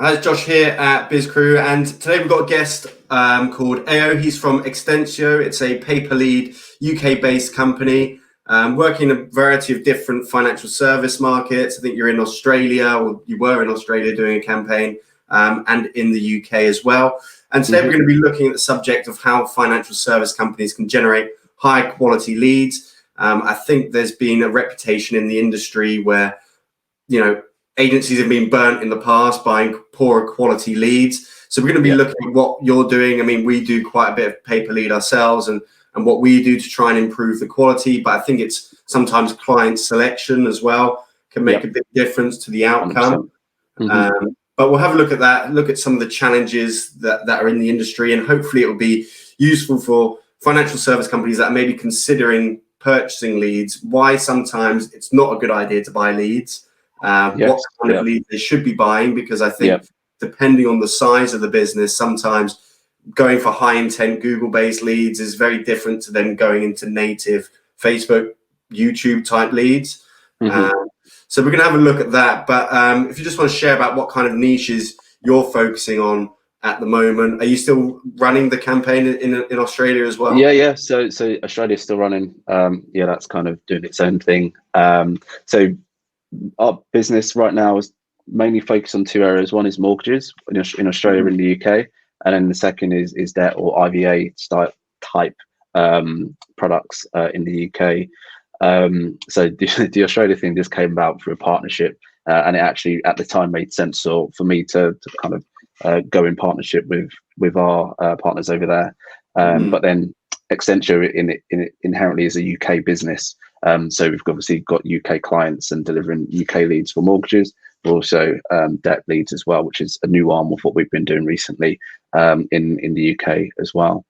Hi, it's Josh here at BizCrew, and today we've got a guest called AO. He's from Extensio. It's a pay-per-lead UK-based company working in a variety of different financial service markets. I think you're in Australia, or you were in Australia doing a campaign, and in the UK as well. And today we're going to be looking at the subject of how financial service companies can generate high-quality leads. I think there's been a reputation in the industry where, agencies have been burnt in the past by poor quality leads. So we're going to be looking at what you're doing. I mean, we do quite a bit of pay per lead ourselves and what we do to try and improve the quality. But I think it's sometimes client selection as well can make a big difference to the outcome. But we'll have a look at that, look at some of the challenges that are in the industry, and hopefully it will be useful for financial service companies that are maybe considering purchasing leads, why sometimes it's not a good idea to buy leads. What kind of leads they should be buying, because I think depending on the size of the business, sometimes going for high intent Google-based leads is very different to then going into native Facebook, YouTube type leads. So we're going to have a look at that. But if you just want to share about what kind of niches you're focusing on at the moment, are you still running the campaign in Australia as well? Yeah. So Australia's still running. That's kind of doing its own thing. So our business right now is mainly focused on two areas. One is mortgages in Australia and the UK, and then the second is debt or IVA type products in the UK. So the Australia thing just came about through a partnership, and it actually at the time made sense for me to kind of go in partnership with our partners over there. But then Extensio inherently is a UK business. So we've obviously got UK clients and delivering UK leads for mortgages, but also debt leads as well, which is a new arm of what we've been doing recently in the UK as well.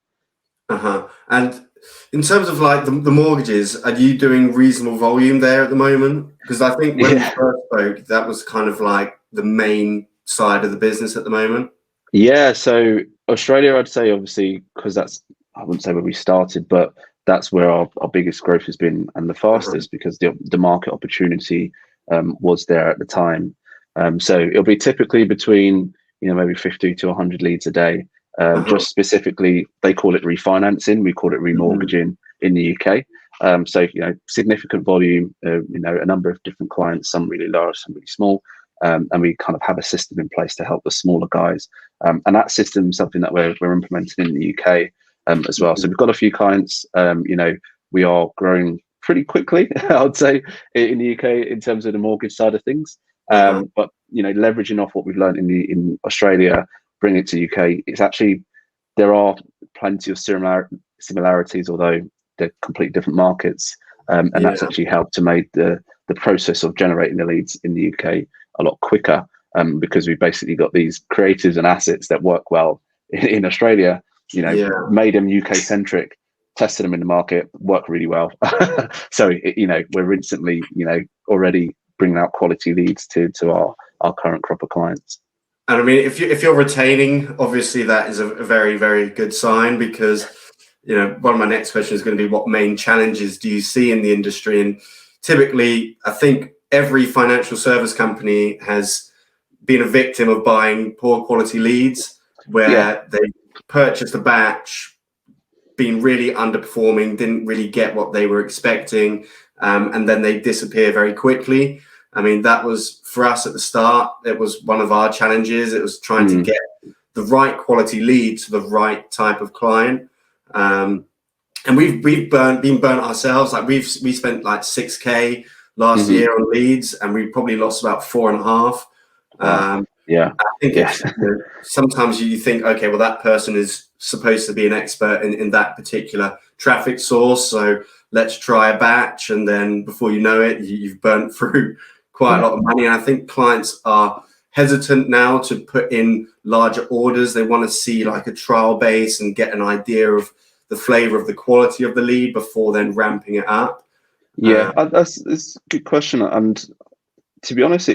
And in terms of like the mortgages, are you doing reasonable volume there at the moment? Because I think when we first spoke, that was kind of like the main side of the business at the moment. Yeah, so Australia, I'd say obviously, because I wouldn't say where we started, but that's where our biggest growth has been and the fastest, because the market opportunity was there at the time. So it'll be typically between maybe 50 to 100 leads a day. Just specifically, they call it refinancing. We call it remortgaging in the UK. So significant volume. A number of different clients, some really large, some really small. And we kind of have a system in place to help the smaller guys. And that system is something that we're implementing in the UK as well. So we've got a few clients. We are growing pretty quickly, I would say, in the UK in terms of the mortgage side of things. But leveraging off what we've learned in Australia, bring it to UK. It's actually, there are plenty of similarities, although they're completely different markets. And that's actually helped to make the process of generating the leads in the UK a lot quicker, because we've basically got these creatives and assets that work well in Australia, made them UK centric, tested them in the market, work really well. So, we're instantly, already bringing out quality leads to our current crop of clients. And I mean, if you're retaining, obviously that is a very, very good sign, because, one of my next questions is going to be, what main challenges do you see in the industry? And typically, I think every financial service company has been a victim of buying poor quality leads, where they purchased a batch, been really underperforming, didn't really get what they were expecting, and then they disappear very quickly. I mean, that was, for us at the start, it was one of our challenges. It was trying to get the right quality lead to the right type of client. And we've been burnt ourselves. Like we spent like 6K last year on leads, and we probably lost about 4.5. I think sometimes you think, okay, well, that person is supposed to be an expert in that particular traffic source, so let's try a batch, and then before you know it, you've burnt through quite a lot of money. And I think clients are hesitant now to put in larger orders. They want to see like a trial base and get an idea of the flavor of the quality of the lead before then ramping it up. That's a good question. And to be honest,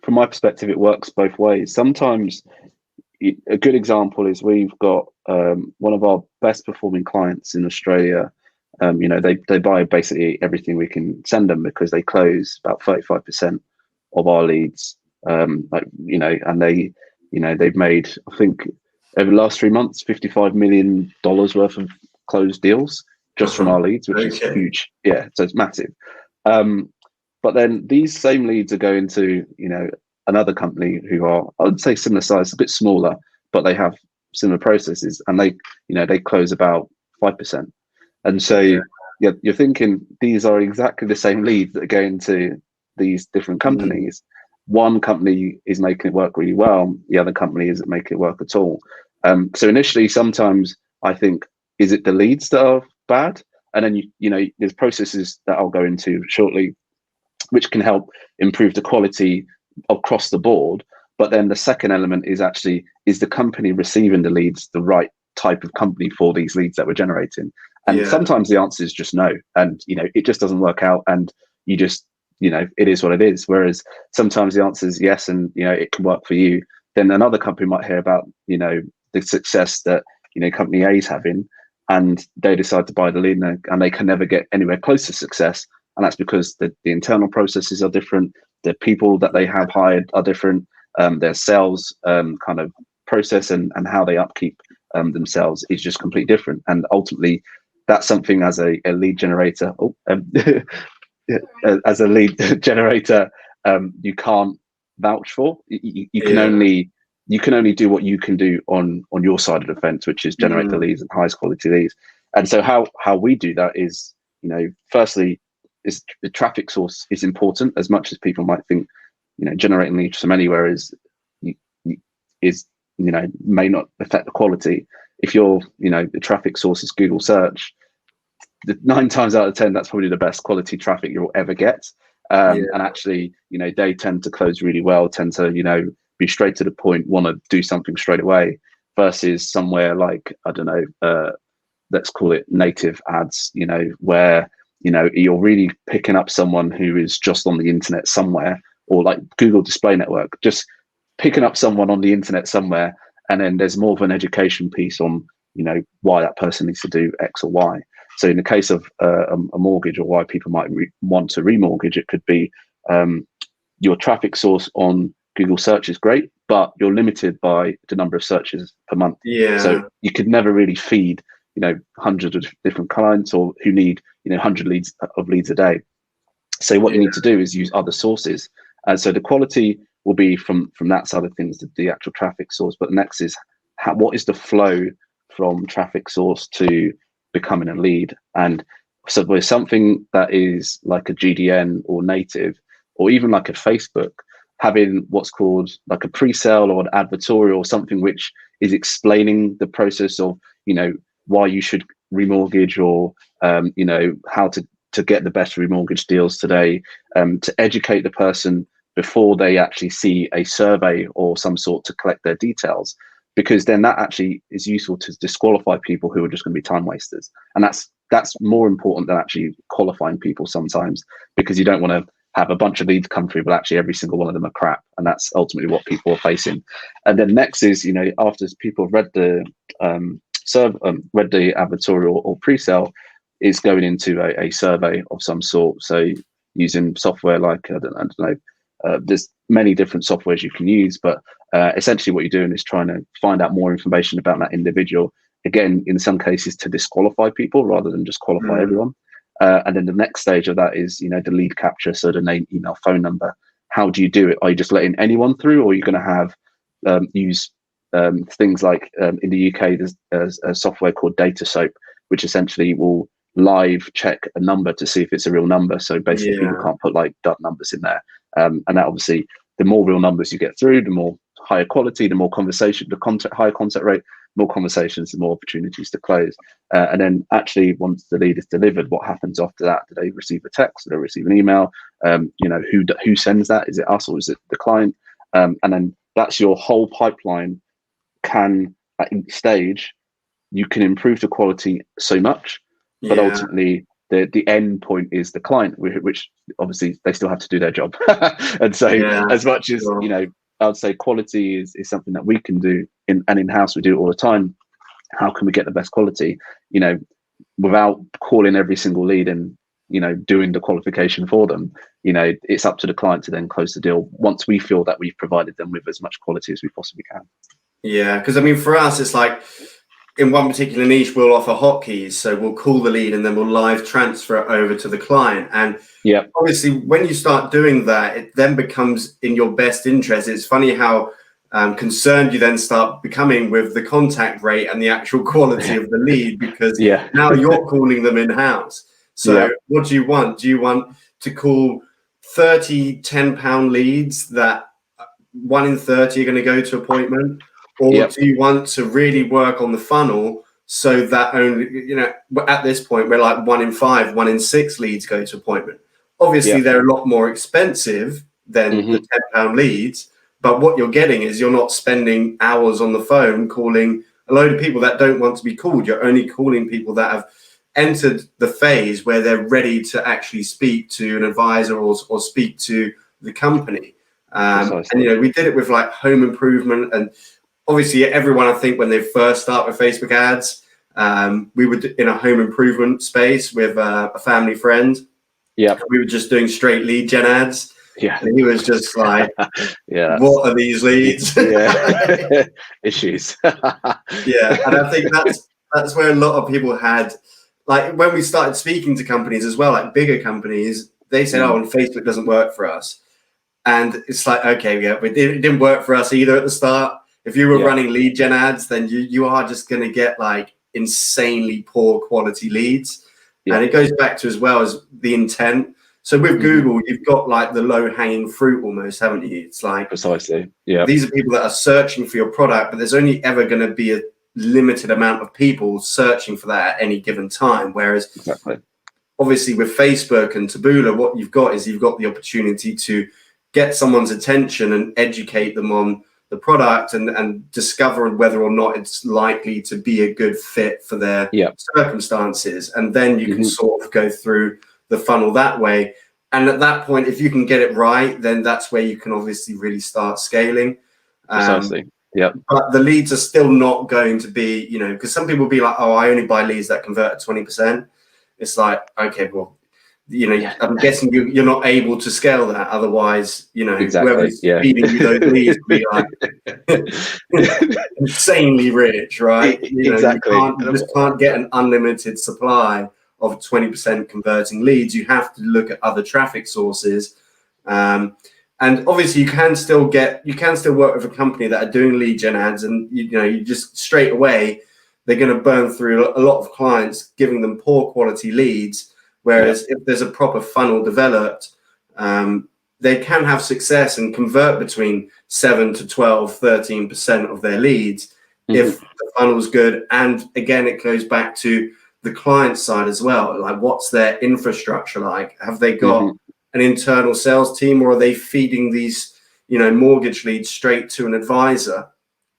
from my perspective, it works both ways. Sometimes a good example is we've got one of our best performing clients in Australia. They buy basically everything we can send them, because they close about 35% of our leads. And they've made, I think, over the last 3 months, $55 million worth of closed deals just from our leads, which is huge. Yeah, so it's massive. But then these same leads are going to, another company who are, I would say, similar size, a bit smaller, but they have similar processes, and they close about 5%. And so you're thinking these are exactly the same leads that are going to these different companies. One company is making it work really well, the other company isn't making it work at all. So initially, sometimes I think, is it the leads that are bad? And then there's processes that I'll go into shortly, which can help improve the quality across the board. But then the second element is actually, is the company receiving the leads the right type of company for these leads that we're generating? And sometimes the answer is just no, and it just doesn't work out, and you just it is what it is. Whereas sometimes the answer is yes, and it can work for you. Then another company might hear about the success that company A is having, and they decide to buy the lead, and they can never get anywhere close to success. And that's because the internal processes are different, the people that they have hired are different, their sales kind of process and how they upkeep themselves is just completely different. And ultimately, that's something as a lead generator, as a lead generator, you can't vouch for. You can only do what you can do on your side of the fence, which is generate the leads and highest quality leads. And so how we do that is, firstly, is the traffic source is important. As much as people might think, generating leads from anywhere is may not affect the quality. If the traffic source is Google search, 9 times out of 10, that's probably the best quality traffic you'll ever get. And actually, they tend to close really well, tend to, be straight to the point, want to do something straight away, versus somewhere like, I don't know, let's call it native ads, where, you're really picking up someone who is just on the internet somewhere, or like Google Display Network, just picking up someone on the internet somewhere. And then there's more of an education piece on, why that person needs to do X or Y. So in the case of a mortgage, or why people might want to remortgage, it could be your traffic source on Google search is great, but you're limited by the number of searches per month. So you could never really feed, hundreds of different clients, or who need, 100 leads a day. So what you need to do is use other sources. And so the quality will be from that side of things, the actual traffic source. But next is what is the flow from traffic source to becoming a lead? And so with something that is like a GDN or native, or even like a Facebook, having what's called like a pre-sale or an advertorial, or something which is explaining the process of, why you should remortgage, or, how to get the best remortgage deals today, to educate the person before they actually see a survey or some sort to collect their details, because then that actually is useful to disqualify people who are just going to be time wasters. And that's more important than actually qualifying people sometimes, because you don't want to have a bunch of leads come through, but actually every single one of them are crap. And that's ultimately what people are facing. And then next is, after people have read the read the advertorial or pre-sale, is going into a survey of some sort. So using software like, I don't know, there's many different softwares you can use, but essentially what you're doing is trying to find out more information about that individual. Again, in some cases to disqualify people rather than just qualify everyone. And then the next stage of that is, the lead capture. So the name, email, phone number. How do you do it? Are you just letting anyone through, or are you going to have use things like in the UK, there's a software called Data Soap, which essentially will live check a number to see if it's a real number. So basically, people can't put like dot numbers in there. And that obviously, the more real numbers you get through, the more higher quality, the more conversation, higher contact rate, more conversations, the more opportunities to close. And then actually, once the lead is delivered, what happens after that? Do they receive a text? Do they receive an email? Who sends that? Is it us or is it the client? And then that's your whole pipeline. At each stage, you can improve the quality so much, but ultimately the end point is the client, which obviously they still have to do their job. And so as much as I would say quality is something that we can do in-house, we do it all the time. How can we get the best quality, without calling every single lead and doing the qualification for them. It's up to the client to then close the deal once we feel that we've provided them with as much quality as we possibly can. Yeah, because I mean, for us, it's like in one particular niche, we'll offer hotkeys. So we'll call the lead and then we'll live transfer it over to the client. And yeah, obviously, when you start doing that, it then becomes in your best interest. It's funny how concerned you then start becoming with the contact rate and the actual quality of the lead, because yeah, now you're calling them in-house. So yeah, what do you want? Do you want to call 30 £10 leads that 1 in 30 are going to go to appointment? Or yeah, do you want to really work on the funnel so that only, at this point, we're like 1 in 5, 1 in 6 leads go to appointment. Obviously, yeah. they're a lot more expensive than the £10 leads. But what you're getting is you're not spending hours on the phone calling a load of people that don't want to be called. You're only calling people that have entered the phase where they're ready to actually speak to an advisor or speak to the company. And, we did it with like home improvement. And obviously, everyone, I think, when they first start with Facebook ads, we were in a home improvement space with a family friend. Yeah. We were just doing straight lead gen ads. Yeah. And he was just like, yeah, what are these leads? Yeah. Issues. Yeah. And I think that's where a lot of people had, like, when we started speaking to companies as well, like bigger companies, they said, oh, and Facebook doesn't work for us. And it's like, okay, yeah, it didn't work for us either at the start. If you were running lead gen ads, then you are just going to get like insanely poor quality leads. Yeah. And it goes back to as well as the intent. So with Google, you've got like the low hanging fruit almost, haven't you? It's like, precisely. Yeah. These are people that are searching for your product, but there's only ever going to be a limited amount of people searching for that at any given time. Whereas obviously with Facebook and Taboola, what you've got is you've got the opportunity to get someone's attention and educate them on the product and discover whether or not it's likely to be a good fit for their circumstances. And then you can sort of go through the funnel that way. And at that point, if you can get it right, then that's where you can obviously really start scaling. Precisely. Yeah. But the leads are still not going to be, because some people will be like, oh, I only buy leads that convert at 20%. It's like, okay, well, I'm guessing you're not able to scale that. Otherwise, whoever's feeding you those leads will be like insanely rich, right? Exactly. You just can't get an unlimited supply of 20% converting leads. You have to look at other traffic sources. And obviously you can still work with a company that are doing lead gen ads, and you just straight away, they're going to burn through a lot of clients, giving them poor quality leads. Whereas if there's a proper funnel developed, they can have success and convert between 7 to 12, 13% of their leads if the funnel's good. And again, it goes back to the client side as well. Like, what's their infrastructure like? Have they got an internal sales team, or are they feeding these, mortgage leads straight to an advisor?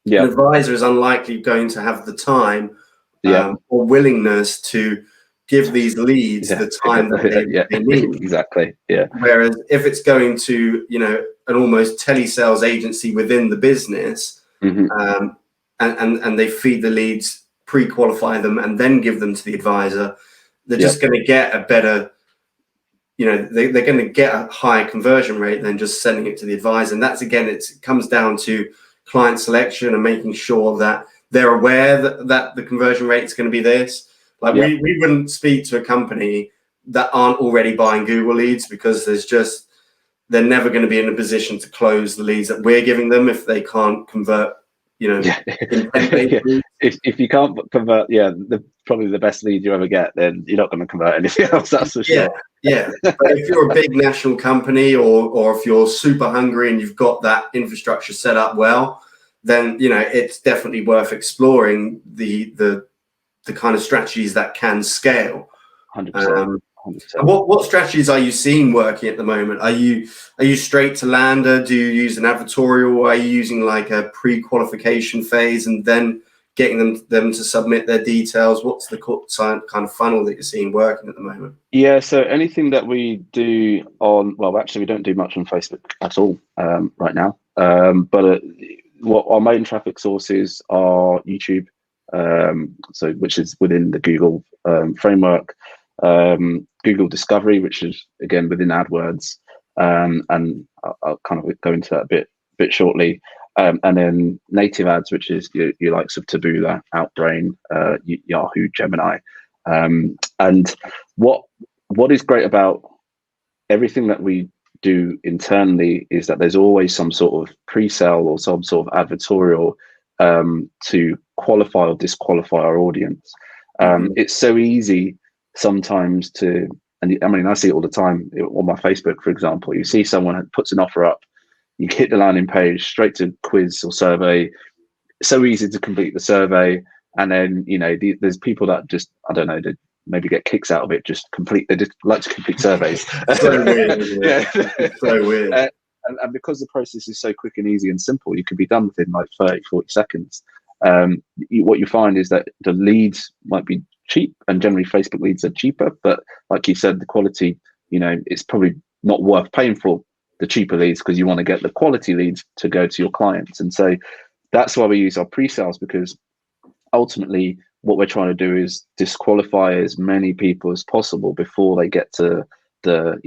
An advisor is unlikely going to have the time or willingness to give these leads the time that they need. Exactly. Yeah. Whereas if it's going to, an almost telesales agency within the business, and they feed the leads, pre-qualify them, and then give them to the advisor, they're just going to get a better, they're going to get a higher conversion rate than just sending it to the advisor. And that's, again, it comes down to client selection and making sure that they're aware that the conversion rate is going to be this. Like we wouldn't speak to a company that aren't already buying Google leads, because they're never going to be in a position to close the leads that we're giving them if they can't convert, If you can't convert, probably the best lead you ever get, then you're not going to convert anything else, that's for sure. Yeah. But if you're a big national company, or if you're super hungry and you've got that infrastructure set up well, then, it's definitely worth exploring the kind of strategies that can scale. 100%. What strategies are you seeing working at the moment? Are you straight to lander? Do you use an advertorial? Or are you using like a pre-qualification phase and then getting them to submit their details? What's the kind of funnel that you're seeing working at the moment? Yeah, so anything that we do we don't do much on Facebook at all right now. But what our main traffic sources are YouTube, which is within the Google framework. Google Discovery, which is again within AdWords, and I'll kind of go into that a bit shortly. And then native ads, which is your likes of Taboola, Outbrain, Yahoo, Gemini. And what is great about everything that we do internally is that there's always some sort of pre-sale or some sort of advertorial to qualify or disqualify our audience. It's so easy sometimes to, and I mean, I see it all the time on my Facebook, for example. You see someone puts an offer up, you hit the landing page, straight to quiz or survey. It's so easy to complete the survey. And then, there's people that just, I don't know, they maybe get kicks out of it, they just like to complete surveys. So weird, isn't it? It's so weird. And because the process is so quick and easy and simple, you can be done within like 30, 40 seconds. What you find is that the leads might be cheap, and generally Facebook leads are cheaper, but like you said, the quality, it's probably not worth paying for the cheaper leads, because you want to get the quality leads to go to your clients. And so that's why we use our pre-sales, because ultimately what we're trying to do is disqualify as many people as possible before they get to the,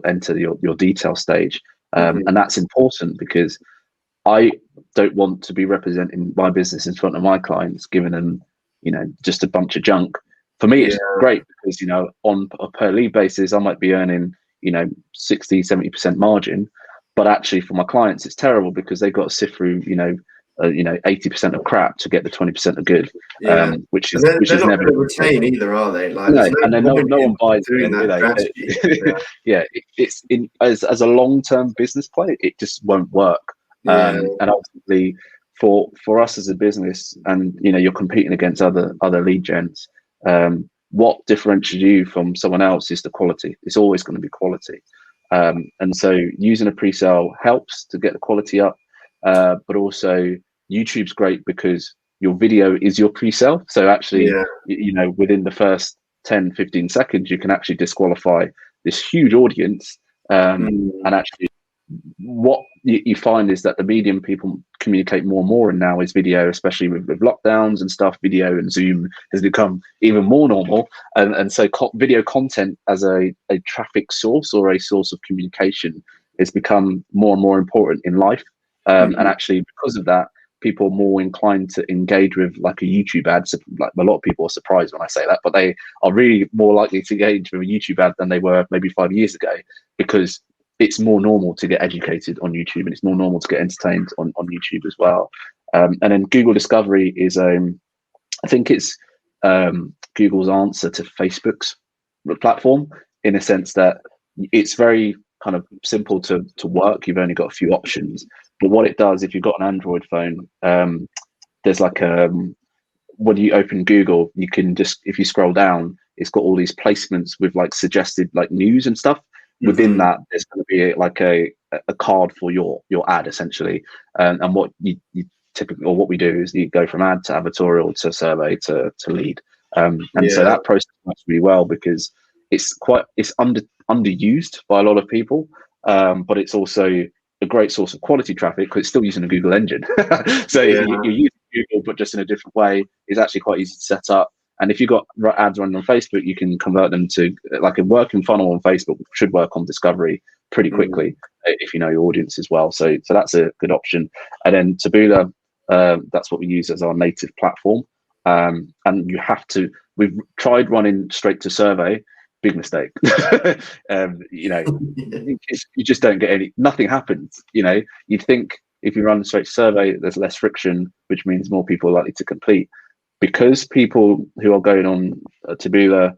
enter your detail stage. And that's important, because I don't want to be representing my business in front of my clients, giving them, just a bunch of junk. For me, it's great because, on a per lead basis, I might be earning, 60, 70% margin, but actually for my clients, it's terrible because they've got to sift through, 80% of crap to get the 20% of good, which is they're not never going to retain either, are they? Like, no, and then no one buys doing that strategy. It's in as a long-term business play, it just won't work. And ultimately, for us as a business, and you're competing against other lead gens. What differentiates you from someone else is the quality. It's always going to be quality. And so using a pre-sale helps to get the quality up, but also YouTube's great because your video is your pre-sale. So actually, within the first 10, 15 seconds, you can actually disqualify this huge audience. And actually, what you find is that the medium people communicate more and more, and now is video, especially with lockdowns and stuff. Video and Zoom has become even more normal, and so video content as a traffic source or a source of communication has become more and more important in life. And actually, because of that, people are more inclined to engage with like a YouTube ad. So, like, a lot of people are surprised when I say that, but they are really more likely to engage with a YouTube ad than they were maybe 5 years ago, because it's more normal to get educated on YouTube, and it's more normal to get entertained on YouTube as well. And then Google Discovery is, I think it's Google's answer to Facebook's platform, in a sense that it's very kind of simple to work. You've only got a few options, but what it does, if you've got an Android phone, there's like when you open Google, you can just, if you scroll down, it's got all these placements with like suggested like news and stuff. Within that, there's going to be like a card for your ad, essentially. And what you typically, or what we do, is you go from ad to advertorial to survey to lead. So that process works really well, because it's underused by a lot of people, but it's also a great source of quality traffic because it's still using a Google engine. So you're using Google, but just in a different way. It's actually quite easy to set up. And if you've got ads running on Facebook, you can convert them to, like, a working funnel on Facebook should work on Discovery pretty quickly if you know your audience as well. So that's a good option. And then Taboola, that's what we use as our native platform. And we've tried running straight to survey. Big mistake. You just don't get nothing happens. You'd think if you run straight to survey, there's less friction, which means more people are likely to complete. Because people who are going on Taboola,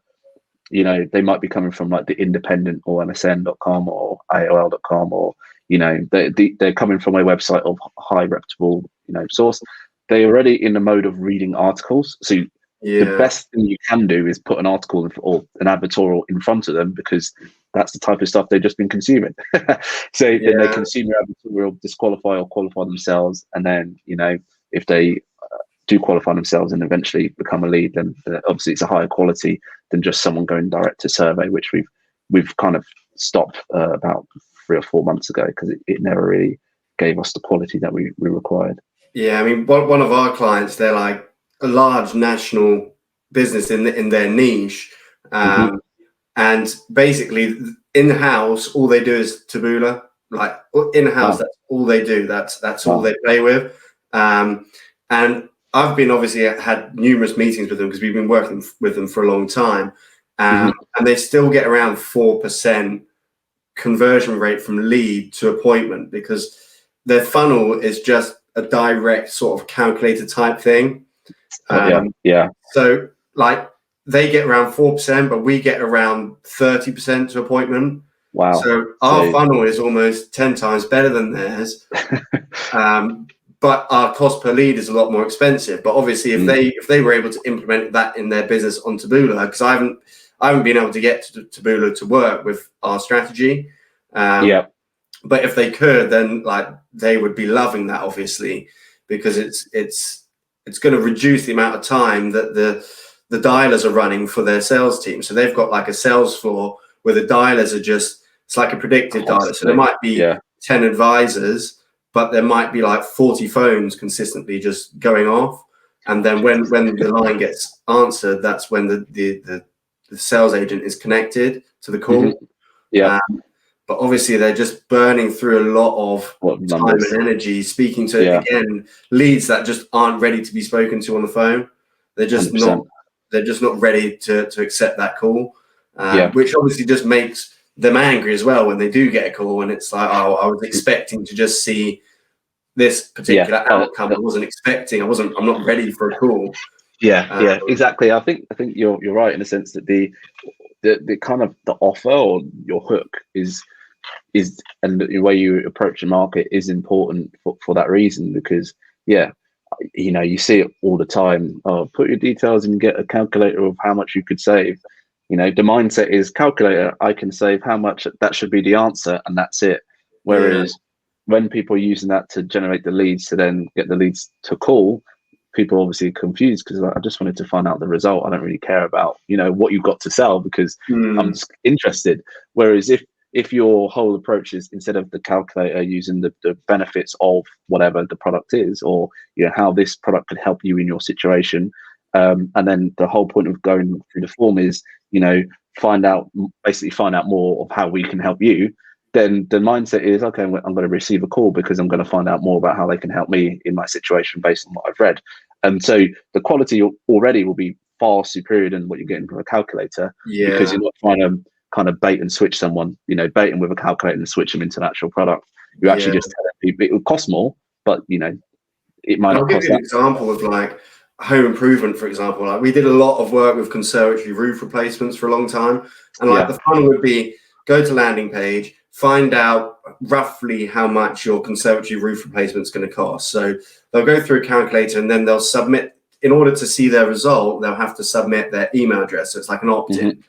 they might be coming from like the Independent or MSN.com or AOL.com, or they're coming from a website of high reputable source. They're already in the mode of reading articles. So the best thing you can do is put an article or an advertorial in front of them, because that's the type of stuff they've just been consuming. So then they consume your advertorial, disqualify or qualify themselves, and then if they do qualify themselves and eventually become a lead, then obviously it's a higher quality than just someone going direct to survey, which we've kind of stopped about 3 or 4 months ago, because it never really gave us the quality that we required. Yeah, I mean, one of our clients, they're like a large national business in their niche, And basically in-house, all they do is Taboola. Like in-house, Wow. that's all they do. That's all Wow. they play with. And I've been obviously had numerous meetings with them because we've been working with them for a long time. And they still get around 4% conversion rate from lead to appointment because their funnel is just a direct sort of calculator type thing. Yeah. So like they get around 4%, but we get around 30% to appointment. Wow. So our funnel is almost 10 times better than theirs. But our cost per lead is a lot more expensive. But obviously, if they were able to implement that in their business on Taboola, because I haven't been able to get to Taboola to work with our strategy. But if they could, then like they would be loving that, obviously, because it's going to reduce the amount of time that the dialers are running for their sales team. So they've got like a sales floor where the dialers are it's like a predictive dialer. So there might be 10 advisors, but there might be like 40 phones consistently just going off. And then when the line gets answered, that's when the sales agent is connected to the call. But obviously they're just burning through a lot of time and energy speaking to, again, leads that just aren't ready to be spoken to on the phone. They're just 100%. not ready to accept that call, which obviously just makes them angry as well when they do get a call and it's like, oh, I was expecting to just see this particular outcome. I'm not ready for a call. Exactly. I think you're right in the sense that the kind of the offer or your hook is and the way you approach the market is important for that reason, because you see it all the time. Oh, put your details and get a calculator of how much you could save. The mindset is calculator, I can save how much, that should be the answer, and that's it. Whereas when people are using that to generate the leads to then get the leads to call, people are obviously confused because I just wanted to find out the result. I don't really care about what you've got to sell because I'm just interested. Whereas if your whole approach is, instead of the calculator, using the benefits of whatever the product is, or how this product could help you in your situation, and then the whole point of going through the form is find out more of how we can help you, then the mindset is, okay, I'm going to receive a call because I'm going to find out more about how they can help me in my situation based on what I've read. And so the quality already will be far superior than what you're getting from a calculator, because you're not trying to kind of bait and switch someone, bait them with a calculator and switch them into an actual product. You actually just tell people it will cost more, but it might not cost. I'll give you an example of like home improvement, for example. Like we did a lot of work with conservatory roof replacements for a long time, and like the funnel would be go to landing page, find out roughly how much your conservatory roof replacement is going to cost. So they'll go through a calculator and then they'll submit, in order to see their result, they'll have to submit their email address. So it's like an opt-in.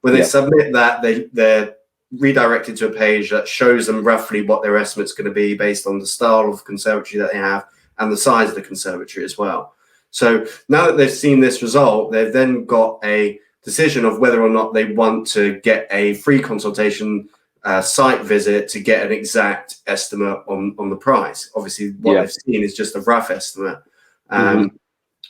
When they submit that, they're redirected to a page that shows them roughly what their estimate's going to be based on the style of conservatory that they have and the size of the conservatory as well. So now that they've seen this result, they've then got a decision of whether or not they want to get a free consultation site visit to get an exact estimate on the price. Obviously, what they've seen is just a rough estimate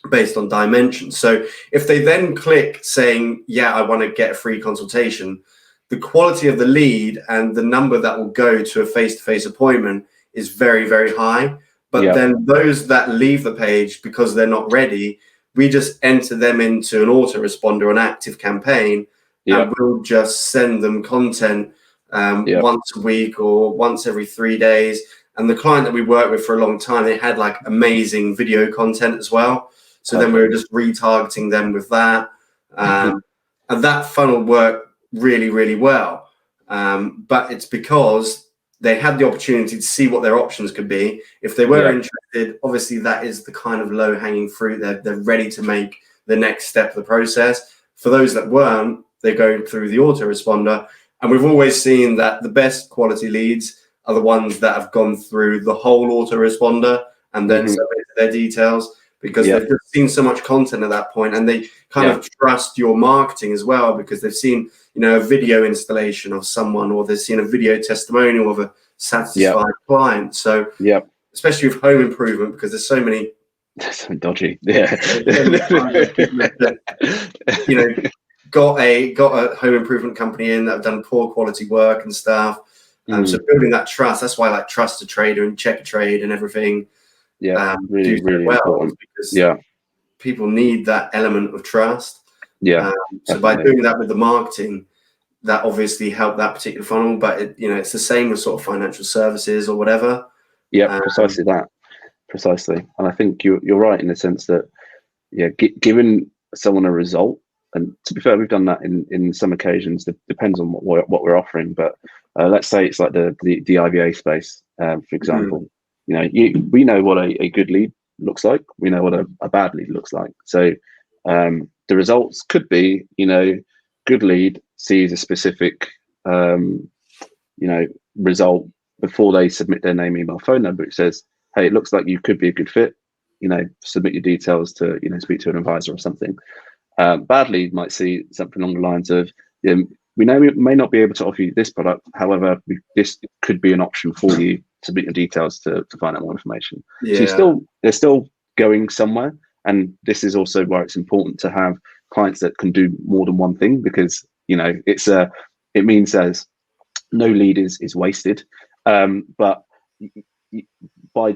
based on dimensions. So if they then click saying, yeah, I want to get a free consultation, the quality of the lead and the number that will go to a face-to-face appointment is very, very high. But then those that leave the page because they're not ready, we just enter them into an autoresponder, an active campaign, and we'll just send them content once a week or once every 3 days. And the client that we worked with for a long time, they had like amazing video content as well. So then we were just retargeting them with that. And that funnel worked really, really well. But it's because they had the opportunity to see what their options could be. If they were interested, obviously that is the kind of low-hanging fruit. They're ready to make the next step of the process. For those that weren't, they're going through the autoresponder. And we've always seen that the best quality leads are the ones that have gone through the whole autoresponder and then submitted their details, because they've just seen so much content at that point, and they kind of trust your marketing as well, because they've seen, a video installation of someone, or they've seen a video testimonial of a satisfied client. So especially with home improvement, because there's so many dodgy got a home improvement company in that have done poor quality work and stuff. So building that trust, that's why I like Trust a Trader and Check a Trade and everything really, do so really well, important. because people need that element of trust. So by doing that with the marketing, that obviously helped that particular funnel, but it's the same with sort of financial services or whatever. Precisely that. Precisely. And I think you're right in the sense that, giving someone a result, and to be fair, we've done that in some occasions. It depends on what we're offering, but let's say it's like the IVA space, for example. We know what a good lead looks like. We know what a bad lead looks like. So the results could be, good lead sees a specific, result before they submit their name, email, phone number. It says, hey, it looks like you could be a good fit. Submit your details to, speak to an advisor or something. Bad lead might see something along the lines of, we know we may not be able to offer you this product. However, this could be an option for you. Submit your details to find out more information. So they're still going somewhere. And this is also why it's important to have clients that can do more than one thing, because, it means as no lead is wasted. But by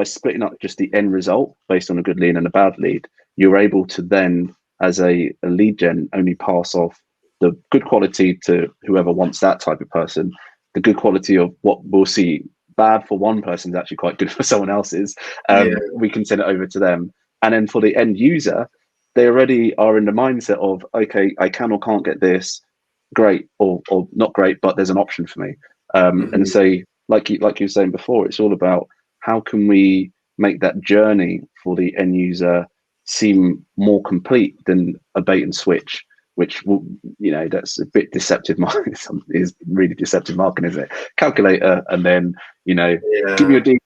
splitting up just the end result based on a good lead and a bad lead, you're able to then, as a lead gen, only pass off the good quality to whoever wants that type of person. The good quality of what we'll see bad for one person is actually quite good for someone else's. We can send it over to them. And then for the end user, they already are in the mindset of, okay, I can or can't get this, great, or not great, but there's an option for me. And say, like you were saying before, it's all about how can we make that journey for the end user seem more complete than a bait and switch, which will, that's a bit deceptive marketing. Is really deceptive marketing, isn't it? Calculator, and then give you a details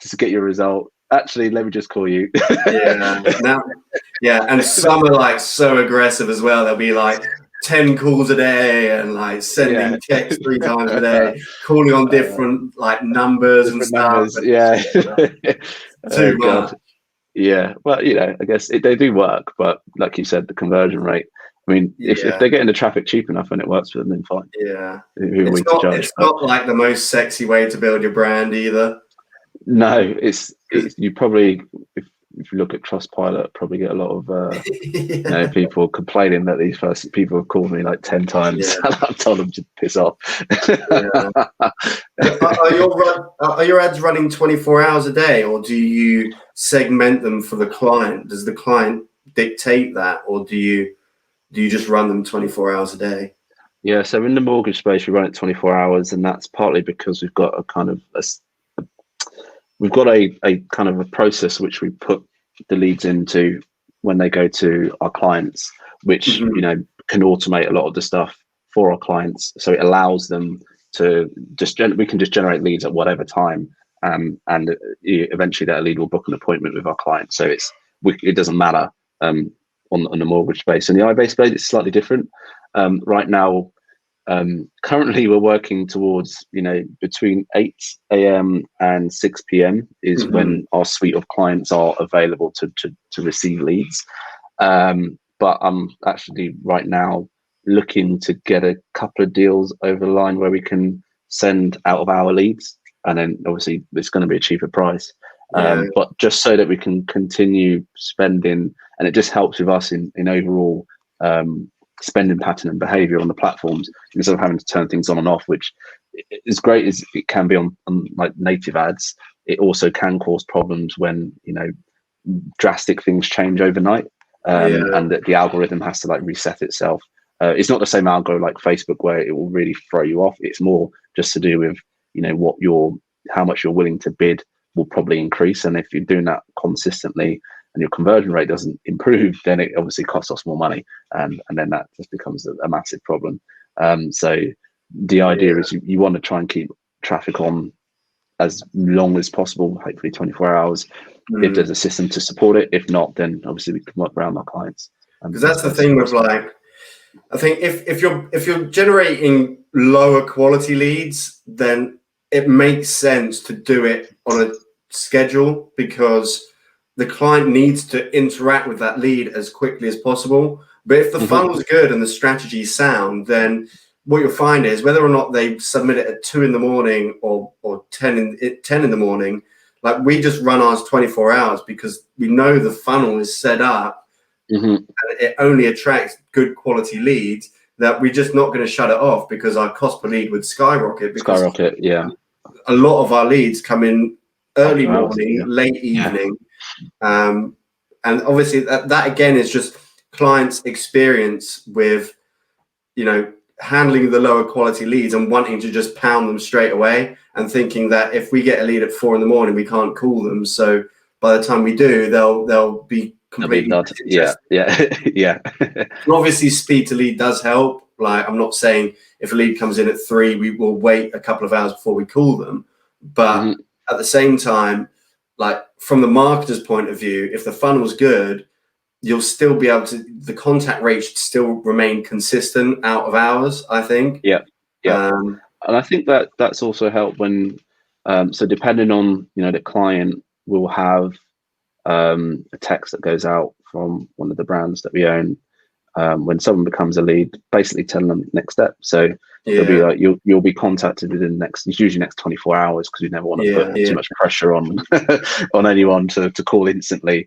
to get your result. Actually, let me just call you. And some are like so aggressive as well. They'll be like 10 calls a day and like sending texts 3 times a day, calling on different like numbers and stuff. Too much. Well, I guess they do work, but like you said, the conversion rate. I mean, if they're getting the traffic cheap enough and it works for them, then fine. It's not like the most sexy way to build your brand either. No, it's you probably, if you look at Trustpilot, probably get a lot of people complaining that these first people have called me like 10 times. And I've told them to piss off. Are your ads running 24 hours a day, or do you segment them for the client? Does the client dictate that, or do you just run them 24 hours a day? Yeah, so in the mortgage space, we run it 24 hours, and that's partly because we've got a kind of a process which we put the leads into when they go to our clients, which can automate a lot of the stuff for our clients. So it allows them to we can just generate leads at whatever time, and eventually that lead will book an appointment with our client. So it doesn't matter on the mortgage space. And the iBase space, it's slightly different. Right now, currently we're working towards between 8 a.m. and 6 p.m. is when our suite of clients are available to receive leads. But I'm actually right now looking to get a couple of deals over the line where we can send out of our leads, and then obviously it's going to be a cheaper price. But just so that we can continue spending, and it just helps with us in overall spending pattern and behavior on the platforms, instead of having to turn things on and off, which is great as it can be on like native ads. It also can cause problems when drastic things change overnight, and that the algorithm has to like reset itself. It's not the same algo like Facebook where it will really throw you off. It's more just to do with how much you're willing to bid will probably increase, and if you're doing that consistently and your conversion rate doesn't improve, then it obviously costs us more money, and then that just becomes a massive problem. So the idea is you want to try and keep traffic on as long as possible, hopefully 24 hours, if there's a system to support it. If not, then obviously we can work around our clients. Because that's the thing with like, I think if you're generating lower quality leads, then it makes sense to do it on a schedule, because the client needs to interact with that lead as quickly as possible. But if the funnel's good and the strategy's sound, then what you'll find is whether or not they submit it at 2 in the morning or 10 in the morning, like we just run ours 24 hours because we know the funnel is set up and it only attracts good quality leads, that we're just not going to shut it off because our cost per lead would skyrocket. Because a lot of our leads come in early morning, late evening. And obviously that again is just clients' experience with, you know, handling the lower quality leads and wanting to just pound them straight away and thinking that if we get a lead at 4 in the morning, we can't call them. So by the time we do, they'll be completely yeah. And obviously speed to lead does help. Like, I'm not saying if a lead comes in at 3, we will wait a couple of hours before we call them. But at the same time, like from the marketer's point of view, if the funnel's good, you'll still be able to, the contact rate should still remain consistent out of hours, I think. And I think that's also helped when, so depending on, you know, the client will have a text that goes out from one of the brands that we own when someone becomes a lead, basically telling them next step. So it'll be like you'll be contacted within the next, it's usually next 24 hours because we never want to put too much pressure on on anyone to call instantly.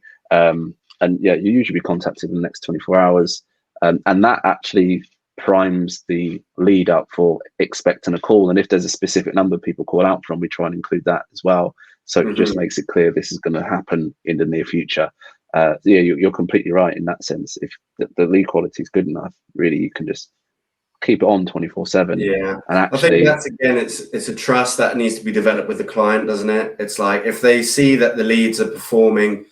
And you usually be contacted in the next 24 hours, and that actually primes the lead up for expecting a call. And if there's a specific number people call out from, we try and include that as well. So it just makes it clear this is going to happen in the near future. You're completely right in that sense. If the lead quality is good enough, really, you can just keep it on 24/7. Yeah, and actually, I think that's again, it's a trust that needs to be developed with the client, doesn't it? It's like if they see that the leads are performing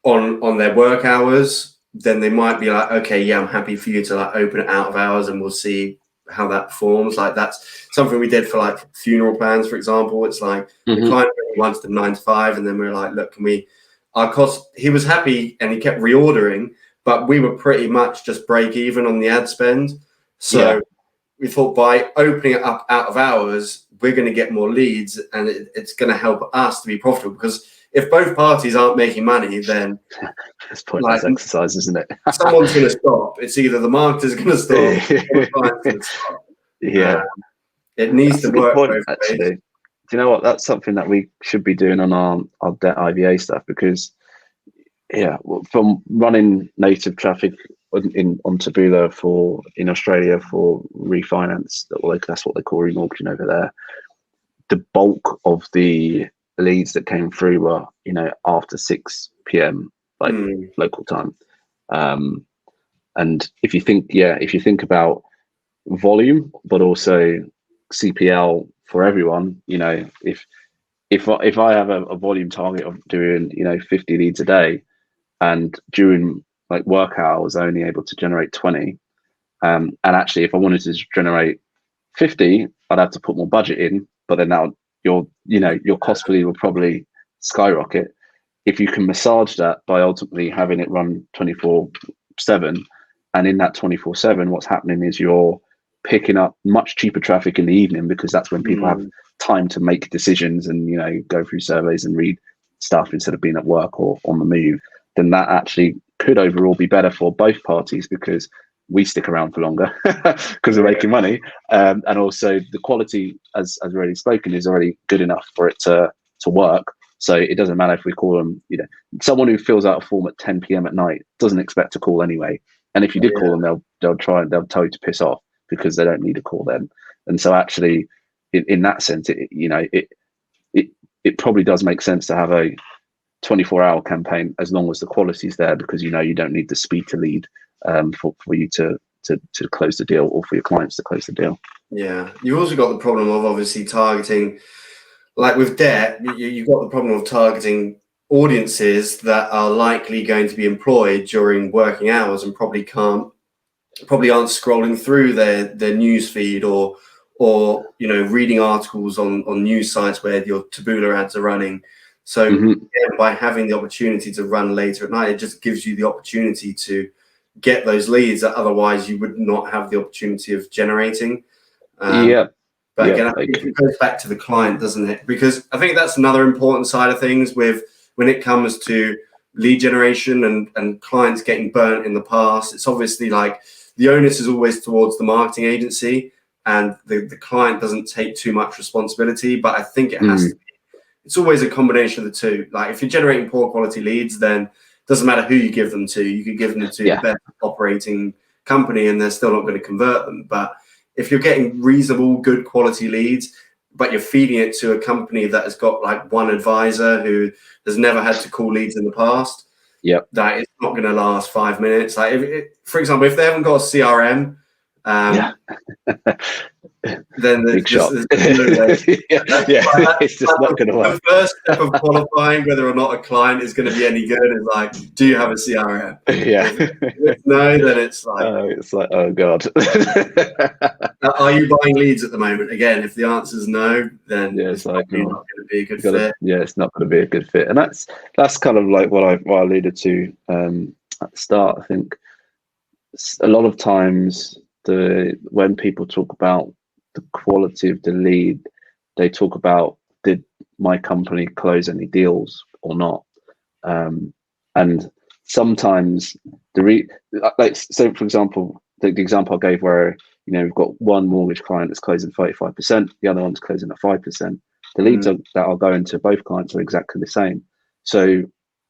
on their work hours, then they might be like, okay, yeah, I'm happy for you to like open it out of hours, and we'll see how that performs. Like that's something we did for like funeral plans, for example. It's like the client really wants the 9 to 5, and then we're like, look, can we? Our cost. He was happy, and he kept reordering, but we were pretty much just break even on the ad spend. So we thought by opening it up out of hours, we're going to get more leads, and it's going to help us to be profitable. Because if both parties aren't making money, then it's pointless exercise, isn't it? Someone's going to stop. It's either the marketer's going to stop or the client's going to stop. It needs to work both ways. Actually, do you know what? That's something that we should be doing on our debt IVA stuff, because from running native traffic on Taboola in Australia for refinance, that's what they call remortgaging over there. The bulk of the leads that came through were, you know, after 6 p.m. like local time. And if you think about volume, but also CPL for everyone, you know, if I have a volume target of doing, you know, 50 leads a day, and during like work hours, I was only able to generate 20. And actually, if I wanted to generate 50, I'd have to put more budget in. But then now your cost per lead will probably skyrocket. If you can massage that by ultimately having it run 24/7, and in that 24/7, what's happening is you're picking up much cheaper traffic in the evening, because that's when people have time to make decisions and, you know, go through surveys and read stuff instead of being at work or on the move. Then that actually could overall be better for both parties, because we stick around for longer because we're making money, and also the quality, as already spoken, is already good enough for it to work. So it doesn't matter if we call them, you know, someone who fills out a form at 10 p.m. at night doesn't expect to call anyway. And if you did call them, they'll tell you to piss off, because they don't need a call then. And so actually, in that sense, it probably does make sense to have a 24-hour campaign as long as the quality is there, because, you know, you don't need the speed to lead for you to close the deal, or for your clients to close the deal. Yeah, you've also got the problem of obviously targeting, like with debt, you've got the problem of targeting audiences that are likely going to be employed during working hours and probably aren't scrolling through their news feed or you know, reading articles on news sites where your Taboola ads are running. So by having the opportunity to run later at night, it just gives you the opportunity to get those leads that otherwise you would not have the opportunity of generating. But again, I think it goes back to the client, doesn't it? Because I think that's another important side of things when it comes to lead generation and clients getting burnt in the past, it's obviously like the onus is always towards the marketing agency, and the client doesn't take too much responsibility. But I think it has to be, it's always a combination of the two. Like if you're generating poor quality leads, then it doesn't matter who you give them to. You could give them to the best operating company and they're still not going to convert them. But if you're getting reasonable, good quality leads, but you're feeding it to a company that has got like one advisor who has never had to call leads in the past, that it's not going to last 5 minutes. Like, for example, if they haven't got a CRM, then big shot. It's just not going to work. The first step of qualifying whether or not a client is going to be any good is like, do you have a CRM? If no, then it's like, oh god. Are you buying leads at the moment? Again, if the answer is no, then it's like not going to be a good fit. It's not going to be a good fit, and that's kind of like what I alluded to at the start. I think a lot of times when people talk about the quality of the lead, they talk about, did my company close any deals or not? And sometimes so for example, the example I gave where we've got one mortgage client that's closing 35%, the other one's closing at 5%. The leads that are going to both clients are exactly the same. So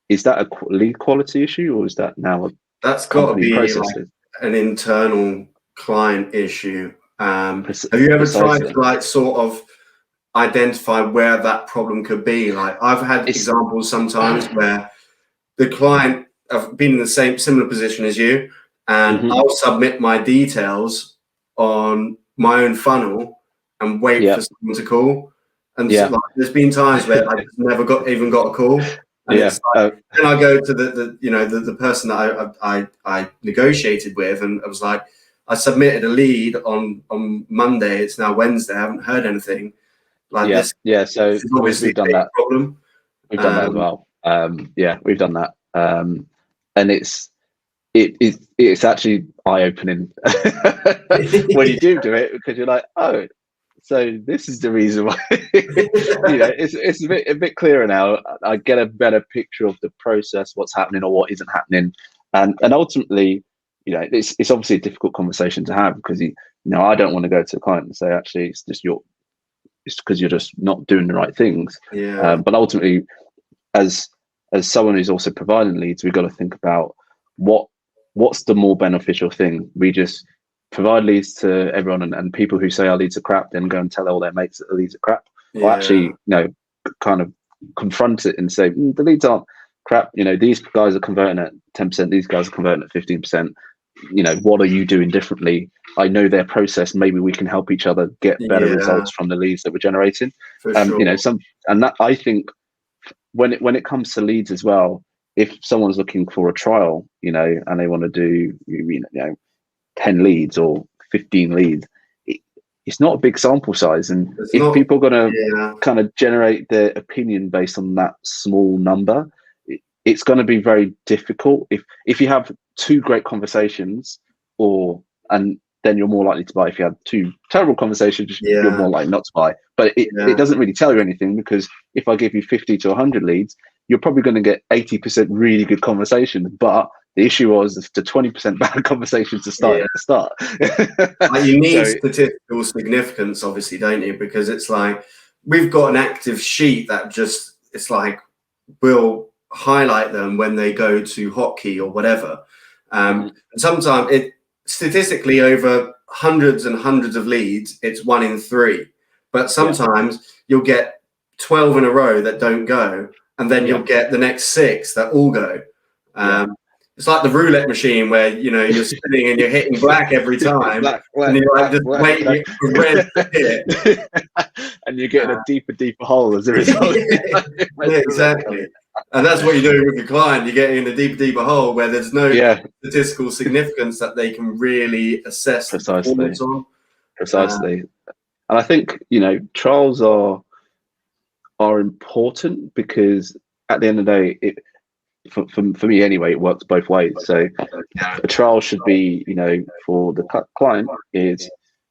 is that a lead quality issue, or is that now that's got to be like an internal client issue? Have you ever tried to like sort of identify where that problem could be? Like I've had examples sometimes where the client have been in the similar position as you, and I'll submit my details on my own funnel and wait for someone to call. And so, like, there's been times where I just never even got a call. And it's like, then I go to the person that I negotiated with, and I was like, I submitted a lead on Monday. It's now Wednesday. I haven't heard anything. Like this. Yeah. So we've done that. Problem. We've done that as well. We've done that. And it's actually eye-opening when you do it, because you're like, oh, so this is the reason why. It's a bit clearer now. I get a better picture of the process, what's happening or what isn't happening, and ultimately, it's obviously a difficult conversation to have, because I don't want to go to the client and say, actually, it's because you're just not doing the right things. But ultimately, as someone who's also providing leads, we've got to think about what's the more beneficial thing. We just provide leads to everyone, and people who say our leads are crap then go and tell all their mates that the leads are crap, or actually kind of confront it and say, the leads aren't crap, these guys are converting at 10%, these guys are converting at 15%, what are you doing differently? I know their process, maybe we can help each other get better results from the leads that we're generating. For sure. And that, I think, when it comes to leads as well, if someone's looking for a trial, and they want to do 10 leads or 15 leads, it's not a big sample size, and if people are going to kind of generate their opinion based on that small number, it's going to be very difficult. If you have two great conversations, and then you're more likely to buy. If you have two terrible conversations, you're more likely not to buy. But it doesn't really tell you anything, because if I give you 50 to 100 leads, you're probably going to get 80% really good conversation. But the issue was the 20% bad conversation to start at the start. Like you need statistical significance, obviously, don't you? Because it's like we've got an active sheet that it's like we'll highlight them when they go to hotkey or whatever. And sometimes statistically over hundreds and hundreds of leads, it's 1 in 3. But sometimes you'll get 12 in a row that don't go, and then you'll get the next 6 that all go. It's like the roulette machine where you're spinning and you're hitting black every time, and you're like just waiting for red to hit, and you're getting a deeper hole as a result. Exactly. And that's what you're doing with your client. You're getting in a deeper hole where there's no statistical significance that they can really assess the performance on. Precisely. And I think trials are important, because at the end of the day, for me anyway, it works both ways. So a trial should be, for the client is,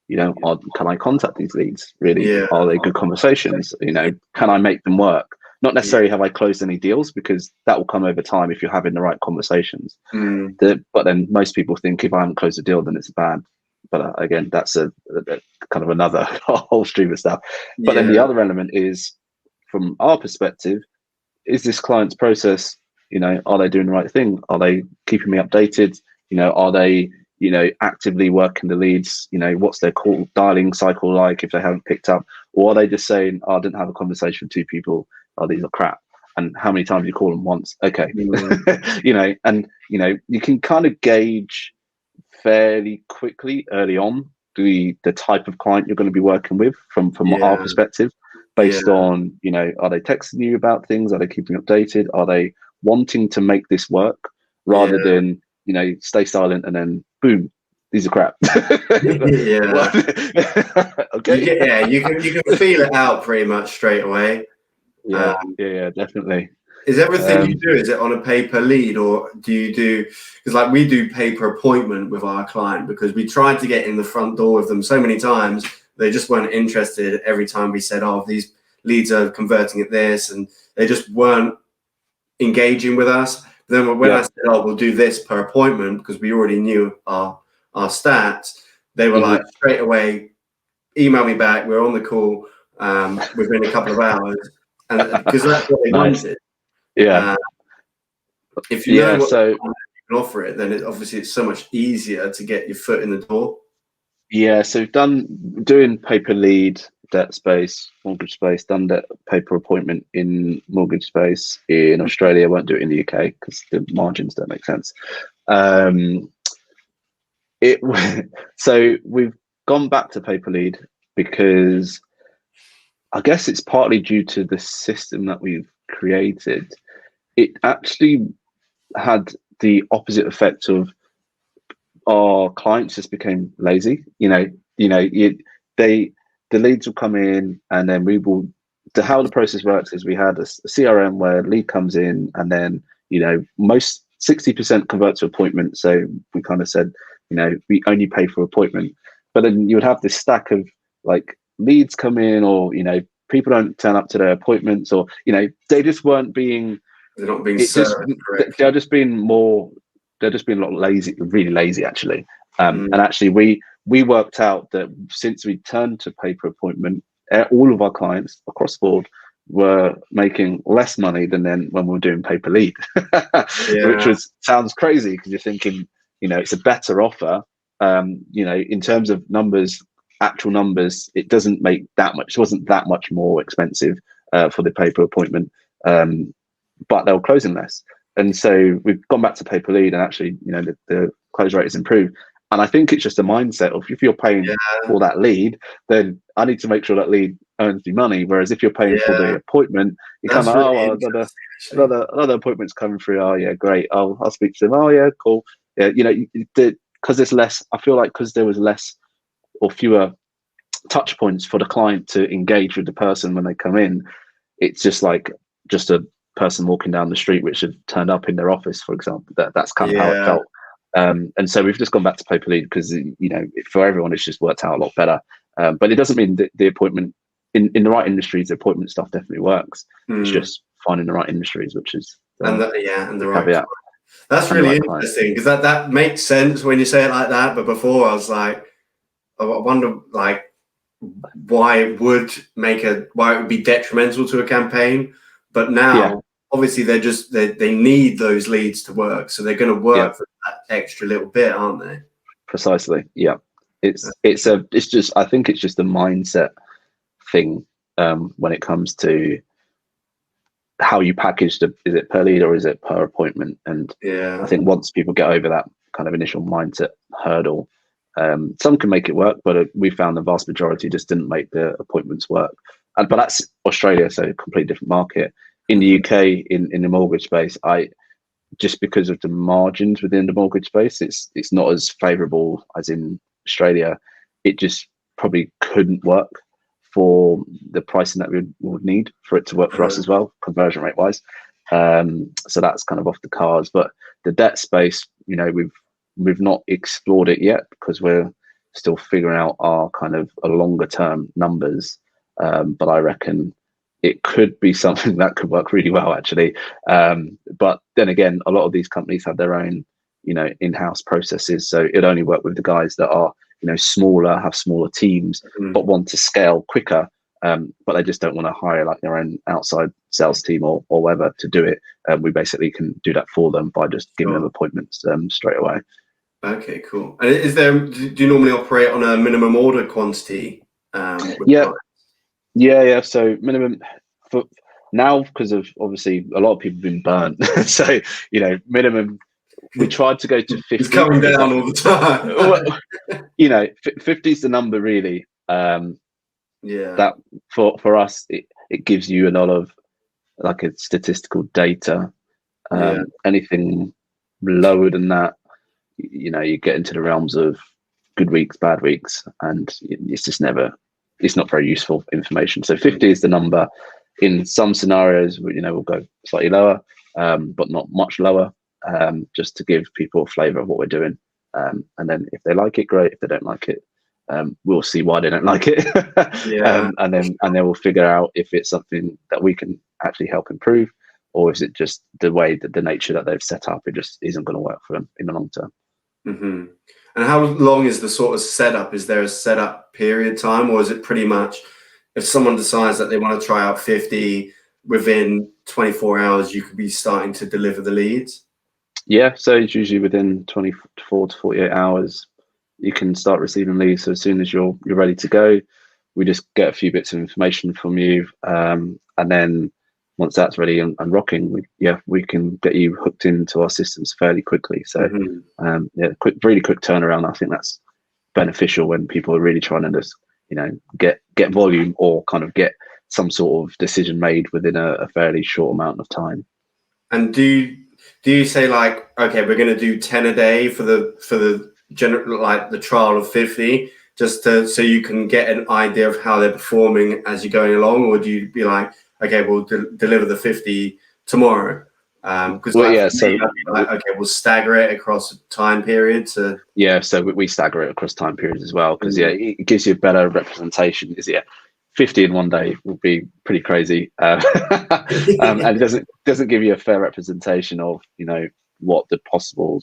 can I contact these leads? Really, are they good conversations? Can I make them work? Not necessarily have I closed any deals, because that will come over time if you're having the right conversations. Mm. But then most people think if I haven't closed a deal, then it's bad. But again, that's a kind of another whole stream of stuff. But then the Yeah. other element is, from our perspective, is this client's process, are they doing the right thing? Are they keeping me updated? Are they, actively working the leads? What's their call dialing cycle like if they haven't picked up? Or are they just saying, oh, I didn't have a conversation with two people. Oh, these are crap. And how many times you call them? Once. Okay. Mm. And you can kind of gauge fairly quickly early on the type of client you're going to be working with from our Yeah. perspective, Yeah. based on, are they texting you about things? Are they keeping you updated? Are they wanting to make this work, rather Yeah. than, stay silent and then boom, these are crap. Yeah. Okay. You can feel it out pretty much straight away. Yeah, Um, yeah, definitely. is everything you Um, do, is it on a pay per lead, or do you do, because like we do pay per appointment with our client, because we tried to get in the front door with them so many times, they just weren't interested every time we said, oh, these leads are converting at this, and they just weren't engaging with us. Then when I yeah. said, oh, we'll do this per appointment, because we already knew our stats, they were like straight away, email me back, we're on the call within a couple of hours, and because that's what they Nice. wanted. Yeah. Uh, if you know Yeah. what So you can offer it, then obviously it's so much easier to get your foot in the door. yeah, so doing paper lead, debt space, mortgage space, done that paper appointment in mortgage space in Australia. Won't do it in the UK because the margins don't make sense. Um, it so we've gone back to paper lead because I guess it's partly due to the system that we've created. It actually had the opposite effect of our clients just became lazy. They the leads will come in, and then we will. How the process works is we had a CRM where lead comes in, and then most 60% convert to appointment. So we kind of said, we only pay for appointment. But then you would have this stack of like leads come in, or people don't turn up to their appointments, or they just weren't being. They're not being It just served correctly. they're just being more they're just being a lot lazy, really lazy actually. And Mm. actually we worked out that since we turned to paper appointment, all of our clients across the board were making less money than then when we were doing paper lead. Which Yeah. was sounds crazy, because you're thinking, it's a better offer. In terms of numbers, actual numbers, it wasn't that much more expensive for the paper appointment. But they were closing less. And so we've gone back to paper lead, and actually, the close rate has improved. And I think it's just a mindset of, if you're paying Yeah. for that lead, then I need to make sure that lead earns me money. Whereas if you're paying for the Yeah. appointment, you kind That's of, really oh, well, interesting, actually. another appointment's coming through. Oh yeah, great. I'll speak to them. Oh yeah, cool. Yeah, because there's less. I feel like because there was less or fewer touch points for the client to engage with the person when they come in, it's just a person walking down the street which had turned up in their office, for example. That's kind of how it Yeah. felt. And so we've just gone back to paper lead because for everyone it's just worked out a lot better. But it doesn't mean that the appointment in the right industries, the appointment stuff definitely works. It's Mm. just finding the right industries, which is And the the right caveat, client. That's and the really right client. interesting, because that makes sense when you say it like that. But before, I was like, I wonder like why it would be detrimental to a campaign. But Yeah, now, obviously, they need those leads to work, so they're going to yeah, work for that extra little bit, aren't they? precisely. Yeah, That's it's just, I think it's just a mindset thing, when it comes to how you package is it per lead or is it per appointment? And I Yeah. think once people get over that kind of initial mindset hurdle, some can make it work, but we found the vast majority just didn't make the appointments work. But that's Australia, so a completely different market. In the Mhm. UK, in the mortgage space, I just because of the margins within the mortgage space, it's not as favourable as in Australia. It just probably couldn't work for the pricing that we would need for it to work for us as well, conversion rate wise. So that's kind of off the cards. But the debt space, we've not explored it yet because we're still figuring out our kind of a longer term numbers. But I reckon it could be something that could work really well, actually. But then again, a lot of these companies have their own, in-house processes. So it only work with the guys that are, smaller, have smaller teams, but want to scale quicker. But they just don't want to hire like their own outside sales team or whatever to do it. We basically can do that for them by just giving them appointments straight away. Okay, cool. And do you normally operate on a minimum order quantity? Yeah. So minimum for now, because of obviously a lot of people have been burnt. So minimum. We tried to go to 50. It's coming down all the time. Well, 50 is the number really. That for us, it gives you a lot of like a statistical data. Anything lower than that, you get into the realms of good weeks, bad weeks, and it's just it's not very useful information. So 50 is the number. In some scenarios, we'll go slightly lower, but not much lower, just to give people a flavor of what we're doing. And then if they like it, great. If they don't like it, we'll see why they don't like it. And then we'll figure out if it's something that we can actually help improve, or is it just the way that the nature that they've set up, it just isn't going to work for them in the long term. Mm-hmm. And how long is the sort of setup? Is there a setup period time, or is it pretty much if someone decides that they want to try out 50 within 24 hours, you could be starting to deliver the leads? Yeah, so it's usually within 24 to 48 hours, you can start receiving leads. So as soon as you're ready to go, we just get a few bits of information from you, and then once that's ready and rocking, we can get you hooked into our systems fairly quickly. So really quick turnaround. I think that's beneficial when people are really trying to just get volume or kind of get some sort of decision made within a fairly short amount of time. And do you say like, okay, we're going to do 10 a day for the general, like the trial of 50, just so you can get an idea of how they're performing as you're going along, or do you be like, okay, we'll deliver the 50 tomorrow? Because we'll stagger it across a time period. So we stagger it across time periods as well, because it gives you a better representation. 50 in one day would be pretty crazy, and it doesn't give you a fair representation of what the possible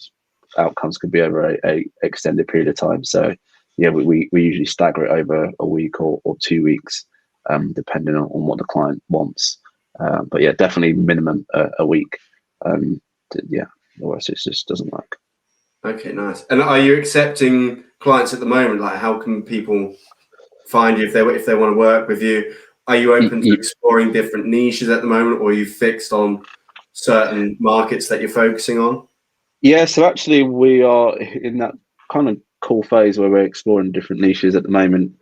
outcomes could be over a extended period of time. So we usually stagger it over a week or 2 weeks, depending on what the client wants. But definitely minimum a week. Otherwise it just doesn't work. Okay, nice. And are you accepting clients at the moment? Like, how can people find you if they want to work with you? Are you open to exploring different niches at the moment, or are you fixed on certain markets that you're focusing on? Yeah, so actually we are in that kind of cool phase where we're exploring different niches at the moment.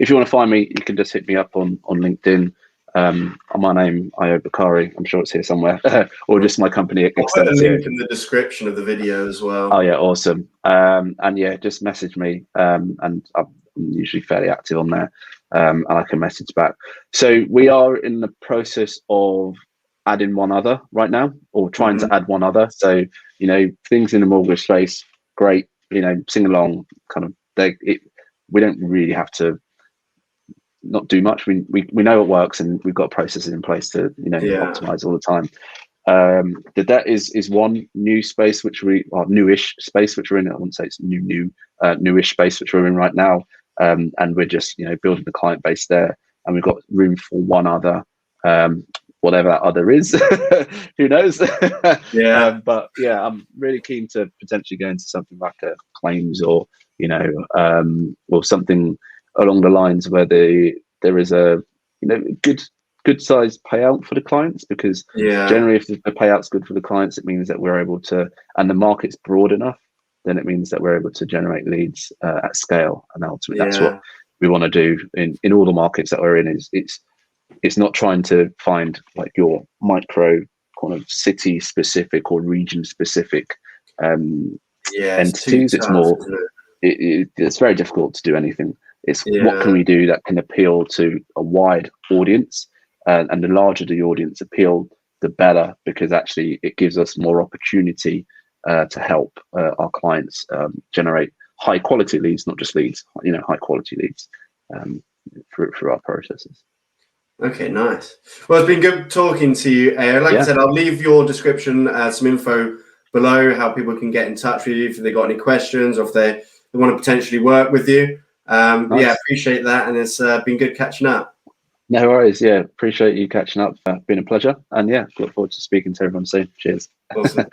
If you want to find me, you can just hit me up on LinkedIn. My name, Ayo Bakari. I'm sure it's here somewhere, or just my company, Extensio. I'll put a link in the description of the video as well. Oh yeah, awesome. And just message me, and I'm usually fairly active on there, and I can message back. So we are in the process of adding one other right now, or trying to add one other. So things in the mortgage space, great. Sing along, kind of. We don't really have to not do much. We know it works, and we've got processes in place to optimize all the time. The debt is one new space newish space which we're in. I wouldn't say it's newish space which we're in right now, and we're just building the client base there, and we've got room for one other, whatever that other is. Who knows? But I'm really keen to potentially go into something like a claims, or or something along the lines where there is a good sized payout for the clients, because generally if the payout's good for the clients, it means that we're able to, and the market's broad enough, then it means that we're able to generate leads at scale. And ultimately that's what we want to do in all the markets that we're in. It's not trying to find like your micro kind of city specific or region specific entities. It's more it's very difficult to do anything. It's what can we do that can appeal to a wide audience, and the larger the audience appeal, the better, because actually it gives us more opportunity to help our clients generate high quality leads, not just leads, high quality leads through our processes. Okay, nice. Well, it's been good talking to you, AO. Like I Yeah, said, I'll leave your description, some info below, how people can get in touch with you if they've got any questions or if they want to potentially work with you. But yeah, nice. appreciate that. And it's been good catching up. No worries. Yeah, appreciate you catching up. Been a pleasure. And yeah, look forward to speaking to everyone soon. Cheers. Awesome.